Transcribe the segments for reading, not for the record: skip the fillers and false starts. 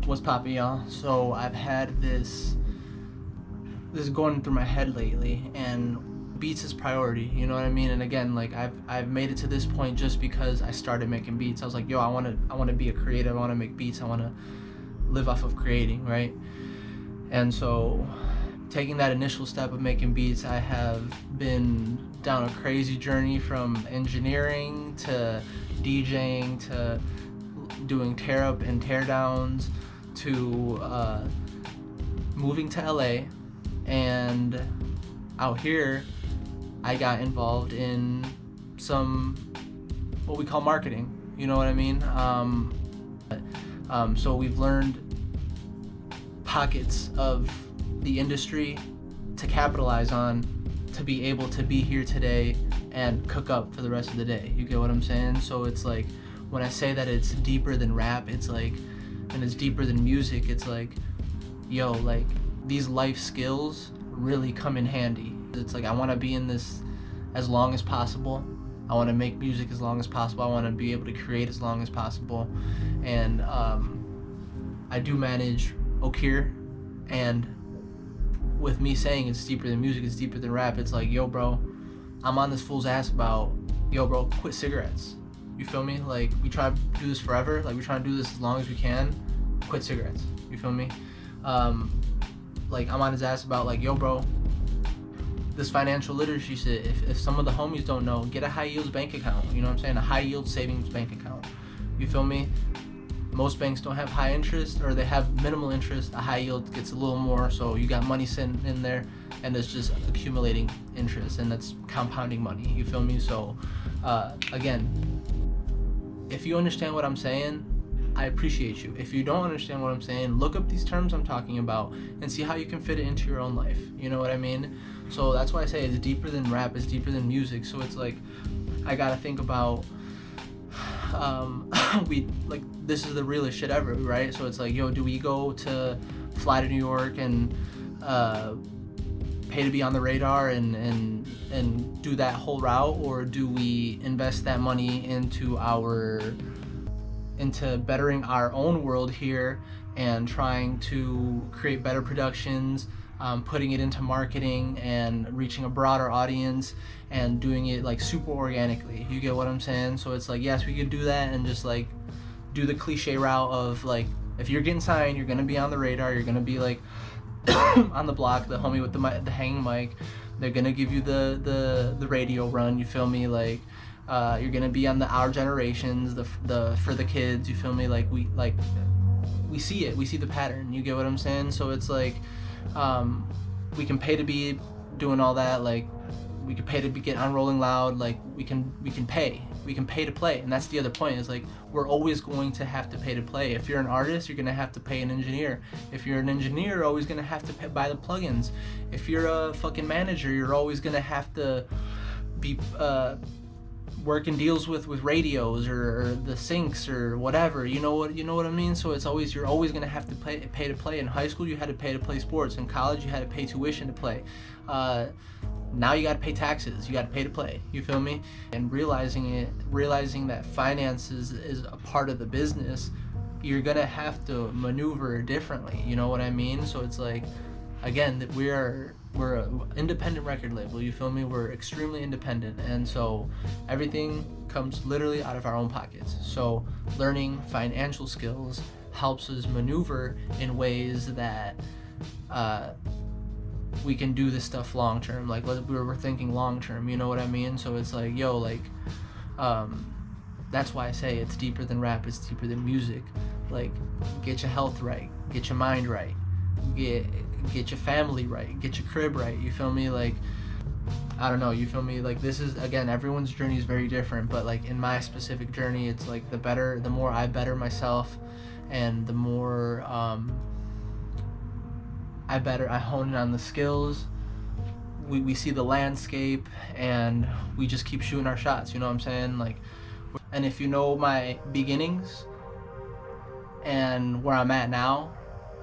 What's poppin', y'all? So I've had this is going through my head lately, and beats is priority, you know what I mean? And again, like I've made it to this point just because I started making beats. I was like, yo, I wanna be a creative, I wanna make beats, I wanna live off of creating, right? And so taking that initial step of making beats, I have been down a crazy journey from engineering to DJing to doing tear up and tear downs to moving to LA. And out here I got involved in some what we call marketing, you know what I mean? So we've learned pockets of the industry to capitalize on to be able to be here today and cook up for the rest of the day. You get what I'm saying? So it's like when I say that it's deeper than rap, it's like, and it's deeper than music, it's like, yo, like these life skills really come in handy. It's like I want to be in this as long as possible. I want to make music as long as possible. I want to be able to create as long as possible. And I do manage Okir, and with me saying it's deeper than music, it's deeper than rap, it's like, yo bro, I'm on this fool's ass about, yo bro, quit cigarettes. You feel me? Like, we try to do this forever, like we try to do this as long as we can, quit cigarettes. You feel me? Like I'm on his ass about like, yo bro, this financial literacy shit, if some of the homies don't know, get a high yield bank account, you know what I'm saying? A high yield savings bank account. You feel me? Most banks don't have high interest, or they have minimal interest. A high yield gets a little more, so you got money sitting in there and it's just accumulating interest, and that's compounding money. You feel me? So again, if you understand what I'm saying, I appreciate you. If you don't understand what I'm saying, look up these terms I'm talking about and see how you can fit it into your own life. You know what I mean? So that's why I say it's deeper than rap, it's deeper than music. So it's like I gotta think about this is the realest shit ever, right? So it's like, yo, do we go to fly to New York and pay to be on the radar and do that whole route, or do we invest that money into bettering our own world here and trying to create better productions, putting it into marketing and reaching a broader audience and doing it like super organically? You get what I'm saying? So it's like, yes, we could do that and just like do the cliche route of like, if you're getting signed, you're gonna be on the radar, you're gonna be like on the block, the homie with the hanging mic, they're gonna give you the radio run, you feel me? Like you're gonna be on the Our Generations, the For the Kids, you feel me? Like we see it, we see the pattern, you get what I'm saying? So it's like we can pay to be doing all that, like we can pay to get on Rolling Loud, like we can pay to play. And that's the other point, is like we're always going to have to pay to play. If you're an artist, you're gonna have to pay an engineer. If you're an engineer, you're always gonna have to buy the plugins. If you're a fucking manager, you're always gonna have to be working deals with radios or the syncs or whatever. You know what I mean? So it's always, you're always gonna have to pay to play. In high school, you had to pay to play sports. In college, you had to pay tuition to play. Now you gotta pay taxes, you gotta pay to play, you feel me? And realizing that finances is a part of the business, you're gonna have to maneuver differently, you know what I mean? So it's like, again, that we're an independent record label, you feel me? We're extremely independent, and so everything comes literally out of our own pockets. So learning financial skills helps us maneuver in ways that we can do this stuff long term. Like we're thinking long term, you know what I mean? So it's like, yo, like that's why I say it's deeper than rap, it's deeper than music. Like, get your health right, get your mind right, get your family right, get your crib right, you feel me? Like, I don't know, you feel me? Like, this is, again, everyone's journey is very different, but like in my specific journey, it's like the more I better myself, and the more I hone in on the skills, we see the landscape, and we just keep shooting our shots, you know what I'm saying? Like, and if you know my beginnings and where I'm at now,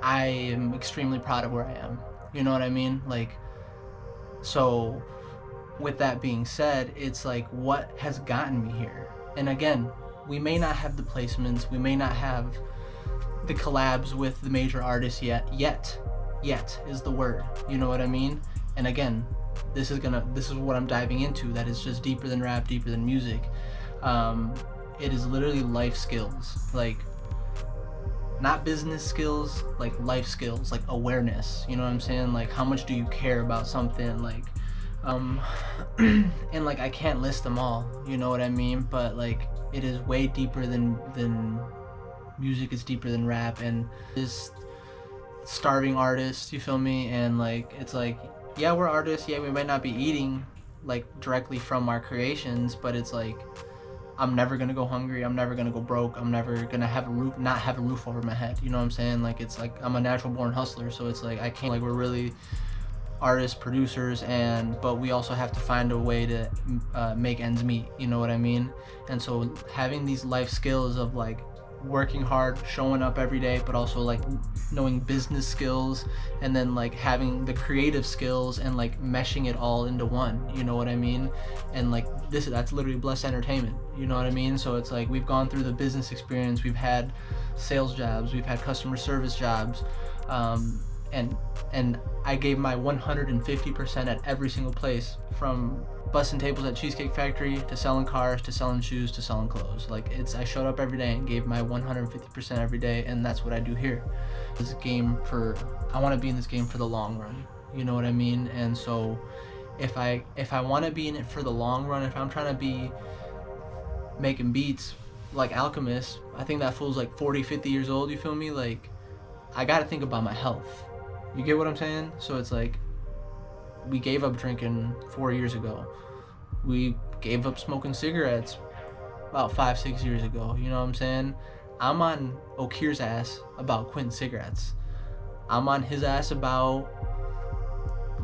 I am extremely proud of where I am, you know what I mean? Like, so with that being said, it's like, what has gotten me here? And again, we may not have the placements, we may not have the collabs with the major artists yet is the word, you know what I mean? And again, this is what I'm diving into, that is just deeper than rap, deeper than music. It is literally life skills, like not business skills, like life skills, like awareness, you know what I'm saying? Like how much do you care about something, like and like I can't list them all, you know what I mean? But like it is way deeper than music, is deeper than rap, and this starving artist, you feel me? And like it's like, yeah, we're artists, yeah, we might not be eating like directly from our creations, but it's like I'm never gonna go hungry, I'm never gonna go broke, I'm never gonna not have a roof over my head, you know what I'm saying? Like it's like I'm a natural born hustler, so it's like I can't, like we're really artists, producers, but we also have to find a way to make ends meet, you know what I mean? And so having these life skills of like working hard, showing up every day, but also like knowing business skills, and then like having the creative skills and like meshing it all into one, you know what I mean? And like that's literally Blessed Entertainment, you know what I mean? So it's like we've gone through the business experience, we've had sales jobs, we've had customer service jobs, and I gave my 150% at every single place, from busting tables at Cheesecake Factory to selling cars to selling shoes to selling clothes. Like I showed up every day and gave my 150% every day, and that's what I do here. I want to be in this game for the long run, you know what I mean? And so if I want to be in it for the long run, if I'm trying to be making beats like Alchemist, I think that fool's like 40-50 years old, you feel me? Like I gotta think about my health, you get what I'm saying? So it's like we gave up drinking 4 years ago, we gave up smoking cigarettes about 5-6 years ago, you know what I'm saying? I'm on Okir's ass about quitting cigarettes, I'm on his ass about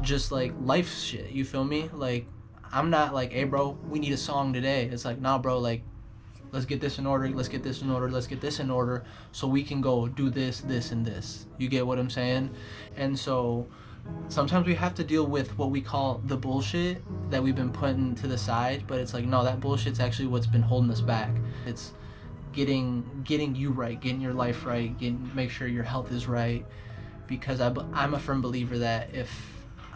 just like life shit, you feel me? Like I'm not like, hey bro, we need a song today. It's like, nah bro, like let's get this in order, let's get this in order, let's get this in order, so we can go do this, this, and this. You get what I'm saying? And so sometimes we have to deal with what we call the bullshit that we've been putting to the side, but it's like, no, that bullshit's actually what's been holding us back. It's getting you right, getting your life right, make sure your health is right, because I'm a firm believer that if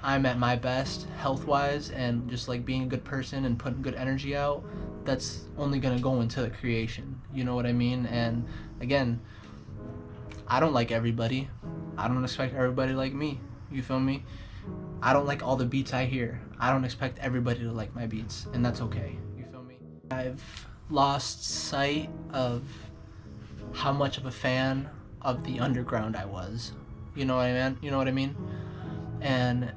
I'm at my best health-wise and just like being a good person and putting good energy out, that's only gonna go into the creation, you know what I mean? And again, I don't like everybody, I don't expect everybody to like me, you feel me? I don't like all the beats I hear, I don't expect everybody to like my beats, and that's okay, you feel me? I've lost sight of how much of a fan of the underground I was, you know what I mean? And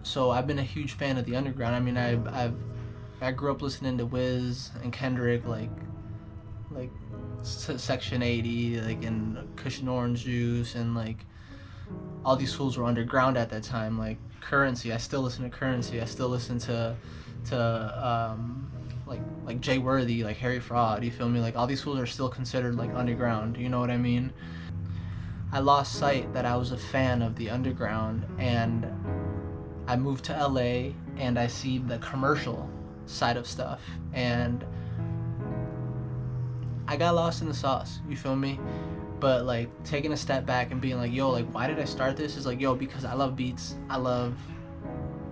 so I've been a huge fan of the underground. I mean, I grew up listening to Wiz and Kendrick, like Section 80, like in Cushion Orange Juice, and like all these fools were underground at that time. Like Currency, I still listen to Currency. I still listen to like Jay Worthy, like Harry Fraud. You feel me? Like all these fools are still considered like underground. You know what I mean? I lost sight that I was a fan of the underground, and I moved to LA and I see the commercial side of stuff, and I got lost in the sauce, you feel me? But like taking a step back and being like, yo, like why did I start this? Is like, yo, because I love beats, I love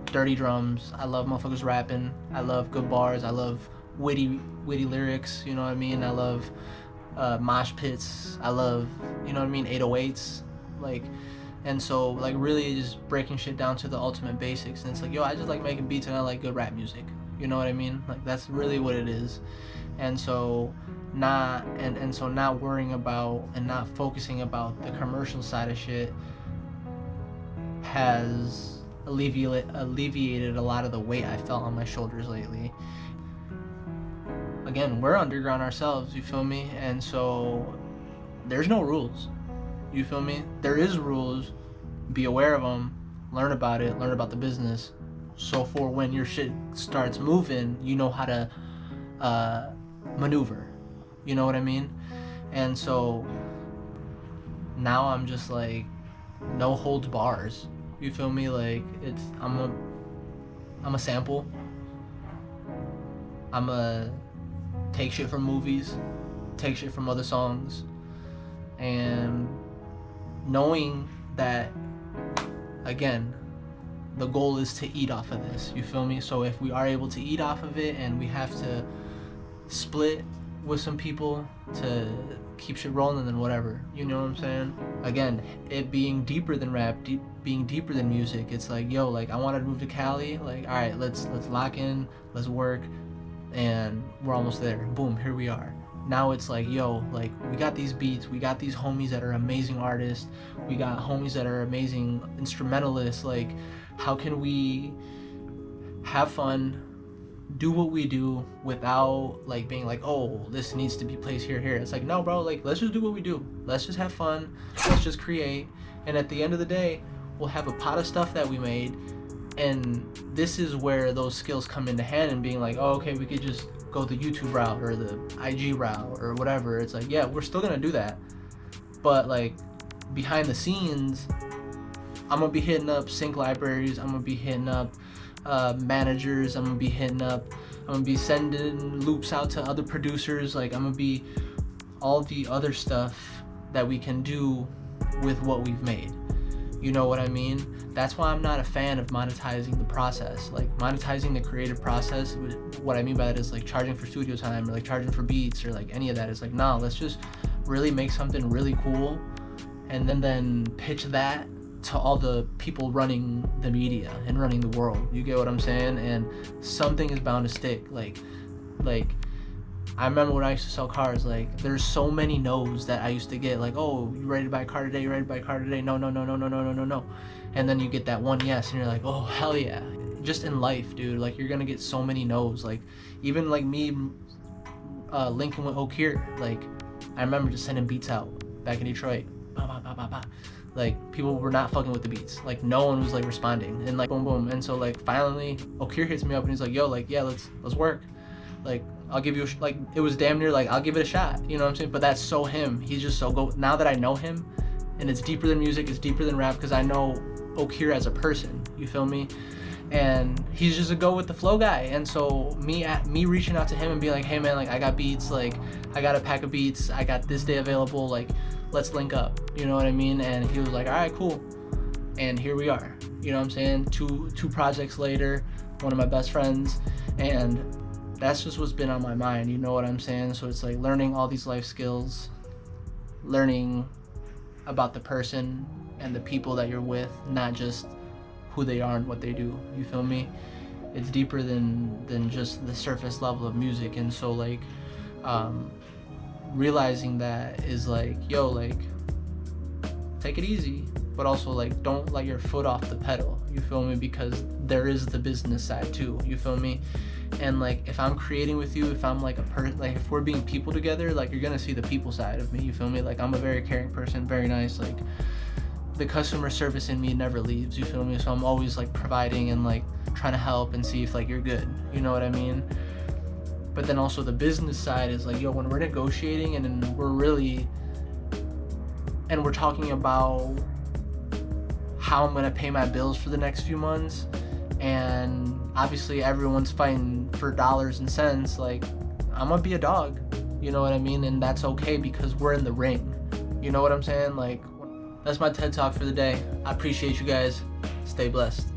dirty drums, I love motherfuckers rapping, I love good bars, I love witty lyrics, you know what I mean? I love mosh pits, I love, you know what I mean, 808s, like. And so like really just breaking shit down to the ultimate basics, and it's like, yo, I just like making beats and I like good rap music, you know what I mean? Like that's really what it is. And so not worrying about and not focusing about the commercial side of shit has alleviated a lot of the weight I felt on my shoulders lately. Again, we're underground ourselves, you feel me? And so there's no rules, you feel me? There is rules, be aware of them, learn about it, learn about the business, so for when your shit starts moving, you know how to maneuver, you know what I mean? And so now I'm just like no holds bars, you feel me? Like I'm a sample, I'm a take shit from movies, take shit from other songs, and knowing that, again, the goal is to eat off of this, you feel me? So if we are able to eat off of it and we have to split with some people to keep shit rolling, then whatever, you know what I'm saying? Again, it being deeper than rap, being deeper than music, it's like, yo, like, I wanted to move to Cali, like, all right, let's lock in, let's work, and we're almost there. Boom, here we are. Now it's like, yo, like, we got these beats, we got these homies that are amazing artists, we got homies that are amazing instrumentalists. Like, how can we have fun, do what we do without like being like, oh, this needs to be placed here. It's like, no, bro, like, let's just do what we do. Let's just have fun. Let's just create. And at the end of the day, we'll have a pot of stuff that we made. And this is where those skills come into hand and being like, oh, okay, we could just go the YouTube route or the IG route or whatever. It's like, yeah, we're still gonna do that. But like, behind the scenes, I'm gonna be hitting up sync libraries, I'm gonna be hitting up managers, I'm gonna be sending loops out to other producers, like, I'm gonna be all the other stuff that we can do with what we've made. You know what I mean? That's why I'm not a fan of monetizing the process, like monetizing the creative process. What I mean by that is like charging for studio time or like charging for beats or like any of that. It's like, nah, let's just really make something really cool and then pitch that to all the people running the media and running the world. You get what I'm saying? And something is bound to stick. Like I remember when I used to sell cars, like, there's so many no's that I used to get, like, oh, you ready to buy a car today? You ready to buy a car today? No. And then you get that one yes, and you're like, oh, hell yeah. Just in life, dude, like, you're gonna get so many no's. Like, even like me linking with Oak here, like, I remember just sending beats out back in Detroit. Like, people were not fucking with the beats. Like, no one was like responding, and like, boom boom. And so like, finally Okir hits me up and he's like, yo, like, yeah, let's work. Like, I'll give you like, it was damn near like, I'll give it a shot, you know what I'm saying? But that's so him. He's just so go. Now that I know him, and it's deeper than music, it's deeper than rap, because I know Okir as a person, you feel me? And he's just a go with the flow guy. And so me reaching out to him and being like, hey man, like, I got beats, like, I got a pack of beats, I got this day available, like, let's link up, you know what I mean? And he was like, all right, cool. And here we are, you know what I'm saying? Two projects later, one of my best friends, and that's just what's been on my mind, you know what I'm saying? So it's like learning all these life skills, learning about the person and the people that you're with, not just who they are and what they do, you feel me? It's deeper than just the surface level of music. And so like, realizing that is like, yo, like, take it easy, but also like, don't let your foot off the pedal, you feel me? Because there is the business side too, you feel me? And like, if I'm creating with you, if I'm like like, if we're being people together, like, you're gonna see the people side of me, you feel me? Like, I'm a very caring person, very nice, like, the customer service in me never leaves, you feel me? So I'm always like providing and like trying to help and see if like you're good, you know what I mean? But then also the business side is like, yo, when we're negotiating and we're talking about how I'm gonna pay my bills for the next few months, and obviously everyone's fighting for dollars and cents, like, I'm gonna be a dog, you know what I mean? And that's okay, because we're in the ring, you know what I'm saying? Like, that's my TED Talk for the day. I appreciate you guys. Stay blessed.